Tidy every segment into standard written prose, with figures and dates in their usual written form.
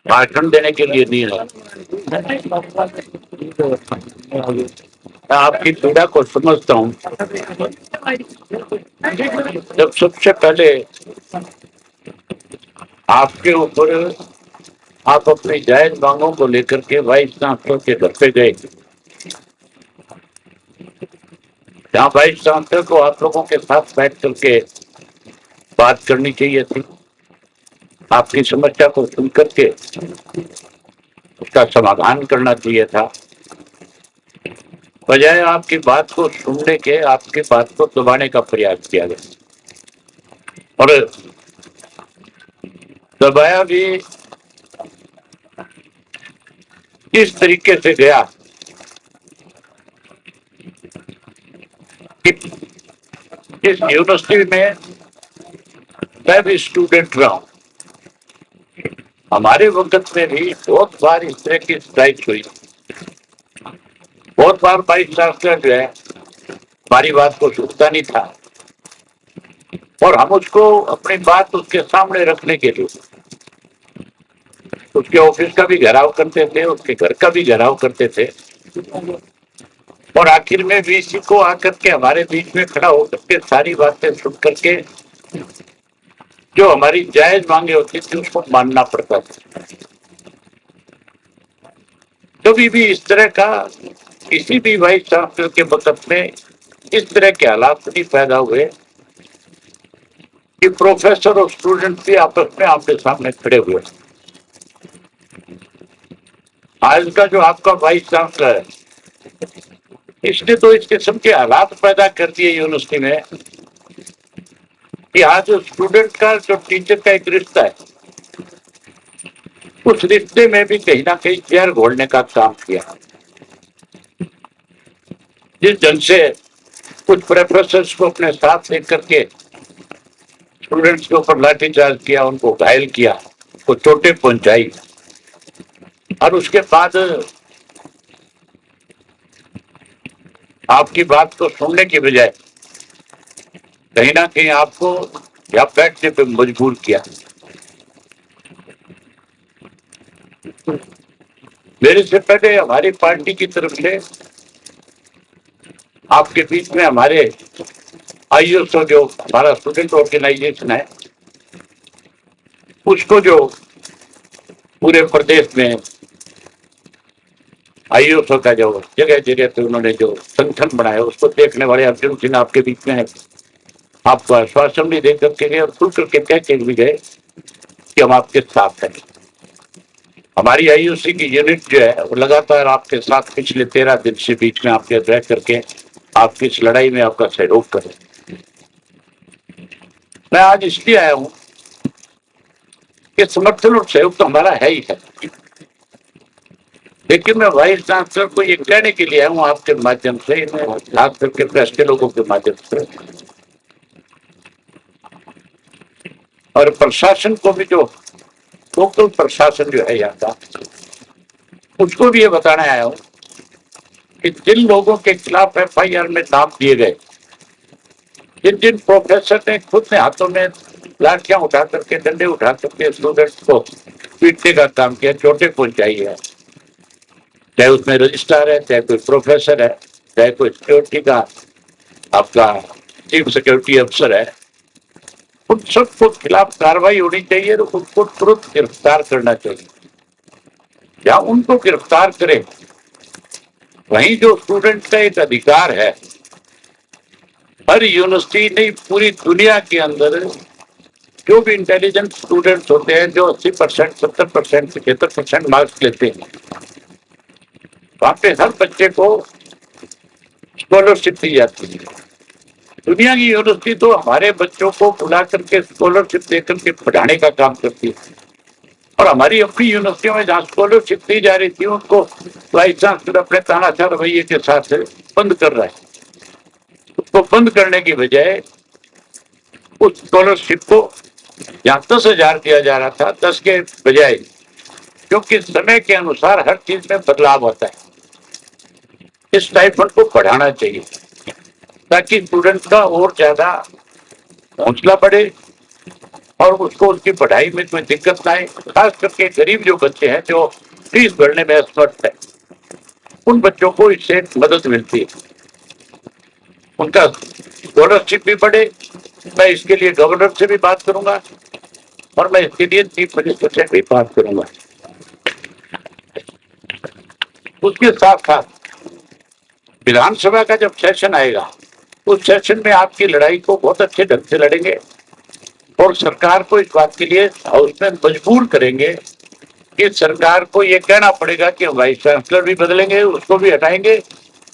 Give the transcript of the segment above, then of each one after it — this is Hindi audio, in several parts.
भाषण देने के लिए नहीं है। मैं आपकी पीड़ा को समझता हूँ। जब सबसे पहले आपके ऊपर आप अपनी जायज मांगों को लेकर के वाइस चांसलर के घर पे गए, जहाँ वाइस चांसलर को आप लोगों के साथ बैठ करके बात करनी चाहिए थी, आपकी समस्या को सुन करके उसका समाधान करना चाहिए था। बजाय आपकी बात को सुनने के आपकी बात को दबाने का प्रयास किया गया, और दबाया भी इस तरीके से गया कि इस यूनिवर्सिटी में मैं भी स्टूडेंट रहा हूं। हमारे वक्त में भी बहुत बार इस तरह की स्ट्राइक हुई, बहुत बार वाइस चांसलर जो है हमारी बात को सुनता नहीं था, और हम उसको अपनी बात उसके सामने रखने के लिए उसके ऑफिस का भी घेराव करते थे, उसके घर का भी घेराव करते थे, और आखिर में वीसी को आकर के हमारे बीच में खड़ा होकर के सारी बातें सुन करके जो हमारी जायज मांगे होती थी उसको मानना पड़ता था। कभी भी इस तरह का किसी भी वाइस चांसलर के वक्त में इस तरह के हालात नहीं पैदा हुए कि प्रोफेसर और स्टूडेंट भी आपस में आमने सामने खड़े हुए। आज का जो आपका वाइस चांसलर है, इसने तो इस किस्म के हालात पैदा कर दिए यूनिवर्सिटी में कि आज स्टूडेंट का जो टीचर का एक रिश्ता है, उस रिश्ते में भी कहीं ना कहीं जहर घोलने का काम किया। जिस ढंग से कुछ प्रोफेसर्स को अपने साथ लेकर के स्टूडेंट्स के ऊपर लाठीचार्ज किया, उनको घायल किया, उनको चोटें पहुंचाई, और उसके बाद आपकी बात को सुनने की बजाय कहीं ना कहीं आपको या बैठने पे मजबूर किया। मेरे से पहले हमारी पार्टी की तरफ से आपके बीच में हमारे आईओएसओ जो हमारा स्टूडेंट ऑर्गेनाइजेशन है, उसको जो पूरे प्रदेश में आईओएसओ का जो जगह जगह पे उन्होंने जो संगठन बनाया, उसको देखने वाले अर्जुन सिन्हा आपके बीच में है। आपको आश्वासन भी देकर के गए और खुल करके कह के भी गए कि हम आपके साथ हैं। हमारी आईयूसी की यूनिट जो है वो लगातार आपके साथ पिछले 13 दिन से बीच में आपके रह करके आपकी इस लड़ाई में आपका सहयोग करें। मैं आज इसलिए आया हूं कि समर्थन और सहयोग तो हमारा है ही है, लेकिन मैं वाइस चांसलर को ये कहने के लिए आया हूं आपके माध्यम से, खास करके प्रेस के लोगों के माध्यम से, और प्रशासन को भी, जो लोकल प्रशासन जो है यहाँ का, उसको भी ये बताना आया हूं कि जिन लोगों के खिलाफ एफआईआर में नाम दिए गए, जिन जिन प्रोफेसर ने खुद ने हाथों में लाठियां उठा करके, डंडे उठा करके स्टूडेंट्स को पीटने का काम किया, चोटें पहुंचाई है, चाहे उसमें रजिस्ट्रार है, चाहे कोई प्रोफेसर है, चाहे कोई सिक्योरिटी का आपका चीफ सिक्योरिटी अफसर है, उन सबको खिलाफ कार्रवाई होनी चाहिए और उनको तुरंत गिरफ्तार करना चाहिए, या उनको गिरफ्तार करें। वहीं जो स्टूडेंट का एक अधिकार है, हर यूनिवर्सिटी नहीं पूरी दुनिया के अंदर जो भी इंटेलिजेंट स्टूडेंट्स होते हैं, जो 80%, 70%, 75% मार्क्स लेते हैं, वहां पे हर बच्चे को स्कॉलरशिप दी जाती है। दुनिया की यूनिवर्सिटी तो हमारे बच्चों को बुला करके स्कॉलरशिप देकर के पढ़ाने का काम करती है, और हमारी अपनी यूनिवर्सिटियों में जहाँ स्कॉलरशिप दी जा रही थी, उनको वाइस चांसलर अपने तानाशाह रवैये के साथ बंद कर रहा है। उसको बंद करने की बजाय उस स्कॉलरशिप को यहाँ 10,000 दिया जा रहा था, 10 के बजाय, क्योंकि समय के अनुसार हर चीज में बदलाव होता है। इस स्टाइपेंड को बढ़ाना चाहिए ताकि स्टूडेंट का और ज्यादा हौसला बढ़े, और उसको उसकी पढ़ाई में कोई दिक्कत ना आए। खास करके गरीब जो बच्चे हैं जो फीस भरने में असमर्थ है, उन बच्चों को इससे मदद मिलती है, उनका स्कॉलरशिप भी बढ़े। मैं इसके लिए गवर्नर से भी बात करूंगा और मैं इसके लिए चीफ मिनिस्टर से भी बात करूंगा। उसके साथ साथ विधानसभा का जब सेशन आएगा, उस सेशन में आपकी लड़ाई को बहुत अच्छे ढंग से लड़ेंगे और सरकार को इस बात के लिए हाउस में मजबूर करेंगे कि सरकार को ये कहना पड़ेगा कि वाइस चांसलर भी बदलेंगे, उसको भी हटाएंगे,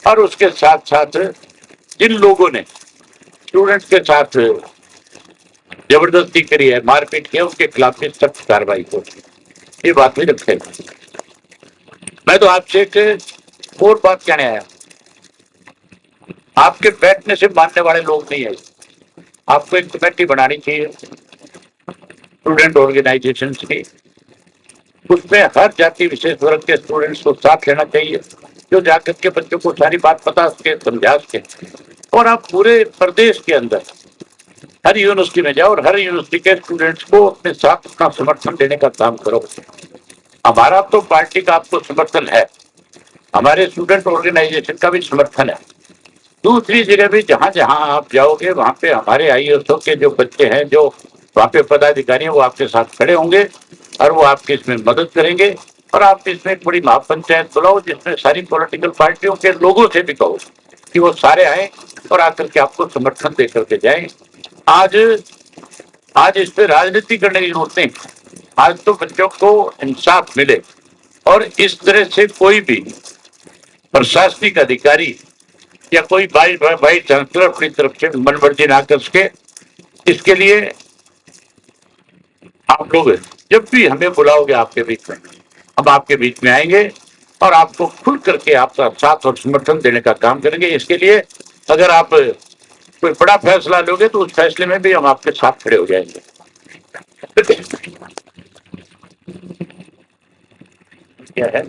और उसके साथ साथ जिन लोगों ने स्टूडेंट्स के साथ जबरदस्ती करी है, मारपीट की है, उसके खिलाफ भी सख्त कार्रवाई हो, ये बात भी रखेगा। मैं तो आपसे एक और बात कहने आया, आपके बैठने से मानने वाले लोग नहीं है, आपको एक कमेटी बनानी चाहिए स्टूडेंट ऑर्गेनाइजेशन की, उसमें हर जाति विशेष वर्ग के स्टूडेंट्स को साथ लेना चाहिए, जो जाकर के बच्चों को सारी बात बता सके, समझा सके। और आप पूरे प्रदेश के अंदर हर यूनिवर्सिटी में जाओ और हर यूनिवर्सिटी के स्टूडेंट्स को अपने साथ अपना समर्थन देने का काम करो। हमारा तो पार्टी का आपको समर्थन है, हमारे स्टूडेंट ऑर्गेनाइजेशन का भी समर्थन है। दूसरी जगह भी जहां जहां आप जाओगे वहां पे हमारे आईएएसओ के जो बच्चे हैं, जो वहां पे पदाधिकारी हैं, वो आपके साथ खड़े होंगे और वो आपकी इसमें मदद करेंगे। और आप इसमें एक बड़ी महापंचायत बुलाओ जिसमें सारी पॉलिटिकल पार्टियों के लोगों से भी कहो कि वो सारे आए और आकर के आपको समर्थन दे करके जाए। आज आज इस पे राजनीति करने की जरूरत नहीं, आज तो बच्चों को इंसाफ मिले। और इस तरह से कोई भी प्रशासनिक अधिकारी या कोई वाइस चांसलर अपनी तरफ से मनमर्जी ना कर सके, इसके लिए आप लोग जब भी हमें बुलाओगे आपके बीच में, हम आपके बीच में आएंगे और आपको खुल करके आपका साथ और समर्थन देने का काम करेंगे। इसके लिए अगर आप कोई बड़ा फैसला लोगे तो उस फैसले में भी हम आपके साथ खड़े हो जाएंगे। क्या है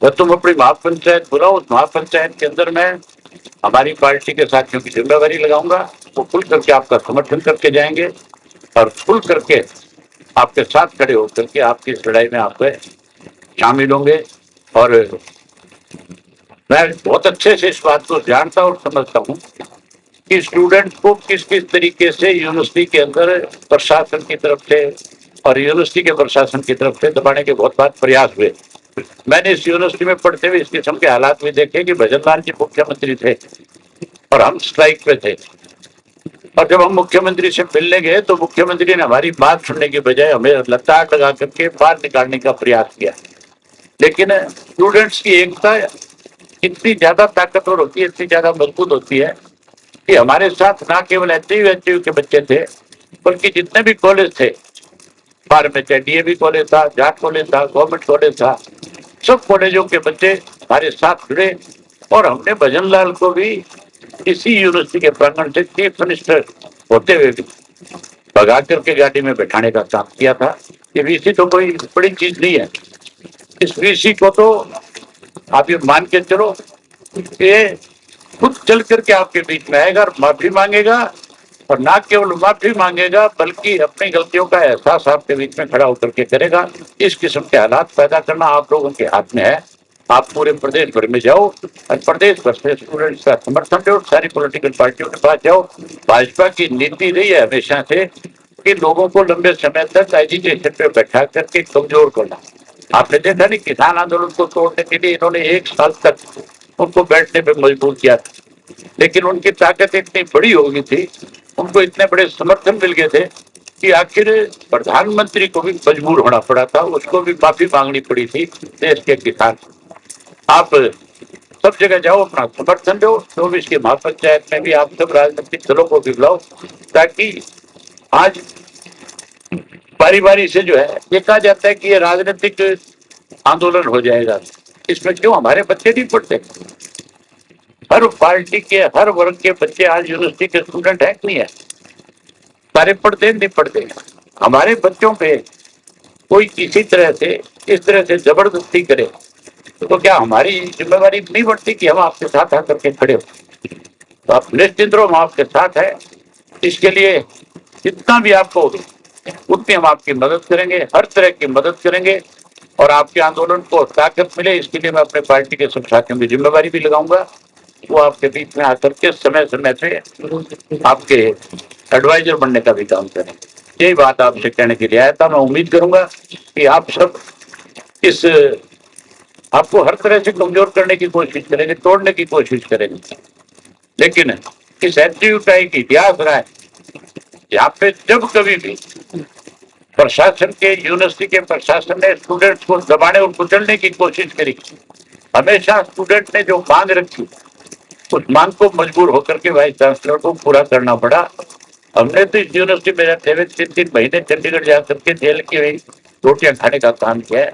तो तुम अपनी महापंचायत बुलाओ, उस महापंचायत के अंदर मैं हमारी पार्टी के साथियों की जिम्मेवारी लगाऊंगा, वो खुल करके आपका समर्थन करके जाएंगे और खुल करके आपके साथ खड़े होकर के आपकी इस लड़ाई में आपको शामिल होंगे। और मैं बहुत अच्छे से इस बात को जानता और समझता हूँ कि स्टूडेंट को किस किस तरीके से यूनिवर्सिटी के अंदर प्रशासन की तरफ से और यूनिवर्सिटी के प्रशासन की तरफ से दबाने के बहुत बार प्रयास हुए। मैंने इस यूनिवर्सिटी में पढ़ते हुए इस किस्म के हालात भी देखे कि भजन लाल जी मुख्यमंत्री थे और हम स्ट्राइक पे थे, और जब हम मुख्यमंत्री से मिलने गए तो मुख्यमंत्री ने हमारी बात सुनने की बजाय हमें लताड़ लगा करके बाहर निकालने का प्रयास किया। लेकिन स्टूडेंट्स की एकता इतनी ज्यादा ताकतवर होती है, इतनी ज्यादा मजबूत होती है कि हमारे साथ ना केवल एचयू के बच्चे थे बल्कि जितने भी कॉलेज थे, बाहर में चाहे डीएवी कॉलेज था, जाट कॉलेज था, गवर्नमेंट कॉलेज था, सब कॉलेजों के बच्चे हमारे साथ जुड़े और हमने भजन लाल को भी इसी यूनिवर्सिटी के प्रांगण से चीफ मिनिस्टर होते हुए भी भगा करके गाड़ी में बैठाने का काम किया था। ये वीसी तो कोई बड़ी चीज नहीं है, इस वीसी को तो आप ये मान के चलो ये खुद चल करके आपके बीच में आएगा और माफी मांगेगा, और ना केवल माफी मांगेगा बल्कि अपनी गलतियों का एहसास आपके बीच में खड़ा होकर के करेगा। इस किस्म के हालात पैदा करना आप लोगों के हाथ में है। आप पूरे प्रदेश भर में जाओ और प्रदेश भर से स्टूडेंट्स का समर्थन दो, सारी पॉलिटिकल पार्टियों के पास जाओ। भाजपा की नीति रही है हमेशा से कि लोगों को लंबे समय तक एजुकेशन पे बैठा करके कमजोर करना। आपने देखा नहीं, किसान आंदोलन को तोड़ने के लिए इन्होंने 1 साल तक उनको बैठने पे मजबूर किया, लेकिन उनकी ताकत इतनी बड़ी हो गई थी, उनको इतने बड़े समर्थन मिल गए थे कि आखिर प्रधानमंत्री को भी मजबूर होना पड़ा था, उसको भी माफी मांगनी पड़ी थी देश के किसान। आप सब जगह जाओ, अपना समर्थन दो। 24 की महापंचायत में भी आप सब राजनीतिक दलों को भी बुलाओ, ताकि आज बारी बारी से जो है ये कहा जाता है कि ये राजनीतिक आंदोलन हो जाएगा, इसमें क्यों हमारे बच्चे नहीं पढ़ते? हर पार्टी के हर वर्ग के बच्चे आज यूनिवर्सिटी के स्टूडेंट है कि नहीं है? सारे पढ़ते नहीं पढ़ते? हमारे बच्चों पे कोई किसी तरह से इस तरह से जबरदस्ती करे तो क्या हमारी जिम्मेवारी नहीं बढ़ती कि हम आपके साथ आकर के खड़े हो? तो आप निश्चिंत रहो, हम आपके साथ है। इसके लिए जितना भी आपको उतनी हम आपकी मदद करेंगे, हर तरह की मदद करेंगे और आपके आंदोलन को ताकत मिले इसके लिए मैं अपने पार्टी के सब साथियों की जिम्मेवारी भी लगाऊंगा। वो आपके बीच में आकर के समय समय से आपके एडवाइजर बनने का भी काम करेंगे। यही बात आपसे कहने के लिए आया था। मैं उम्मीद करूंगा कि आप सब इस आपको हर तरह से कमजोर करने की कोशिश करेंगे, तोड़ने की कोशिश करेंगे, लेकिन इस एसडीयूटाई की इतिहास रहा है यहाँ पे जब कभी भी प्रशासन के यूनिवर्सिटी के प्रशासन ने स्टूडेंट्स को दबाने और कुचलने की कोशिश करी, हमेशा स्टूडेंट ने जो मांग रखी उस मांग को मजबूर होकर के वाइस चांसलर को पूरा करना पड़ा। हमने तो इस यूनिवर्सिटी में रहते हुए 3-3 महीने चंडीगढ़ जाकर के जेल की हुई रोटियां खाने का काम किया है।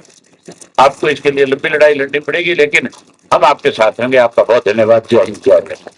आपको इसके लिए लंबी लड़ाई लड़नी पड़ेगी, लेकिन हम आपके साथ रहेंगे। आपका बहुत धन्यवाद। जय हिंद, जय भारत।